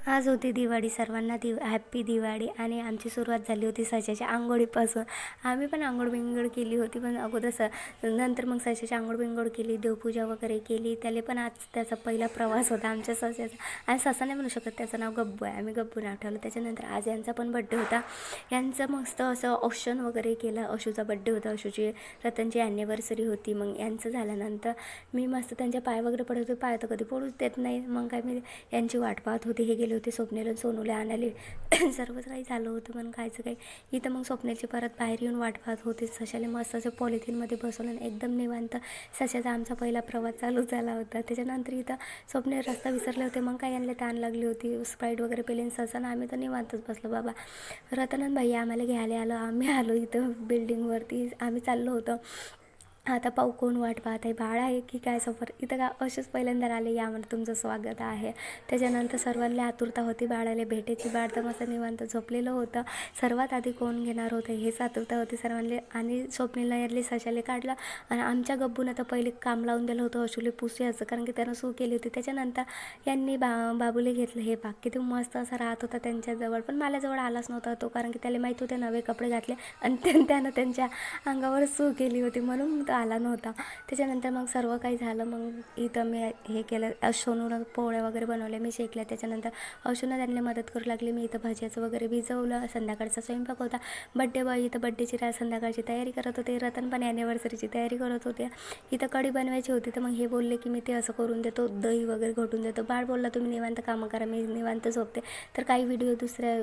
आज होती दिवाळी, सर्वांना हॅप्पी दिवाळी. आणि आमची सुरुवात झाली होती सशाच्या अंघोळीपासून. आम्ही पण अंघोळ-बिंघोळ केली होती, पण अगोदर नंतर मग सशाची अंघोळ-बिंघोळ केली, देवपूजा वगैरे केली. त्याला पण आज त्याचा पहिला प्रवास होता आमच्या सशाचा. आणि ससा नाही म्हणू शकत, त्याचं नाव गब्बू आहे, आम्ही गब्बू नाव ठेवलं. त्याच्यानंतर आज यांचा पण बड्डे होता. यांचं मस्त असं औक्षण वगैरे केलं. अशूचा बड्डे होता, अशूची रतनची ॲनिव्हर्सरी होती. मग यांचं झाल्यानंतर मी मस्त त्यांच्या पाय वगैरे पडत होते. पाय तर कधी पडूच देत नाही. मग काय मी यांची वाट पाहत होती. हे गेले होते स्वप्नेला सोनूला आणायला. सर्वच काही झालं होतं, पण खायचं काही. इथं मग स्वप्नेची परत बाहेर येऊन वाट पाहत होते. सशाला मस्त असं पॉलिथिनमध्ये बसवलं आणि एकदम निवांत सशाचा आमचा पहिला प्रवास चालू झाला होता. त्याच्यानंतर इथं स्वप्ने रस्ता विसरले होते. मग काय यांना ताण लागली होती, स्प्राईट वगैरे पेले ससा ना. आम्ही तर निवांतच बसलो बाबा. रतन भाई आम्हाला घ्यायला आलो. आम्ही आलो इथं बिल्डिंगवरती. आम्ही चाललो होतो. आता पाहू कोण वाट पाहत आहे, बाळ आहे की काय सफर. इथं का असेच पहिल्यांदा आले, यामध्ये तुमचं स्वागत आहे. त्याच्यानंतर सर्वांना आतुरता होती बाळाला भेटायची. बाळ तर मस्त निवांत झोपलेलं होतं. सर्वात आधी कोण घेणार होतं हेच आतुरता होती सर्वांना. आणि स्वप्नीला यातले सशाले काढलं. आणि आमच्या गब्बूनं तर पहिले काम लावून दिलं होतं अशुले पुसायचं, कारण की त्यानं सू केली होती. त्याच्यानंतर यांनी बाबूले घेतलं. हे बाग किती मस्त असं राहत होता त्यांच्याजवळ, पण माझ्याजवळ आलाच नव्हता तो, कारण की त्याला माहीत होते नवे कपडे घातले आणि त्यानं त्यांच्या अंगावर सू केली होती, म्हणून तो आला नव्हता. त्याच्यानंतर मग सर्व काही झालं. मग इथं मी हे केलं, अशोनूनं पोळ्या वगैरे बनवल्या, मी शेकल्या. त्याच्यानंतर अशोनं त्यांना मदत करू लागली. मी इथं भाज्याचं वगैरे भिजवलं. संध्याकाळचा स्वयंपाक होता. बड्डे बॉय इथं बड्डेची संध्याकाळची तयारी करत होते. रतन पण ॲनिव्हर्सरीची तयारी करत होते. इथं कढी बनवायची होती, तर मग हे बोलले की मी ते असं करून देतो, दही वगैरे घोटून देतो. बाळ बोलला तुम्ही निवांत कामं करा, मी निवांत झोपते. तर काही व्हिडिओ दुसऱ्या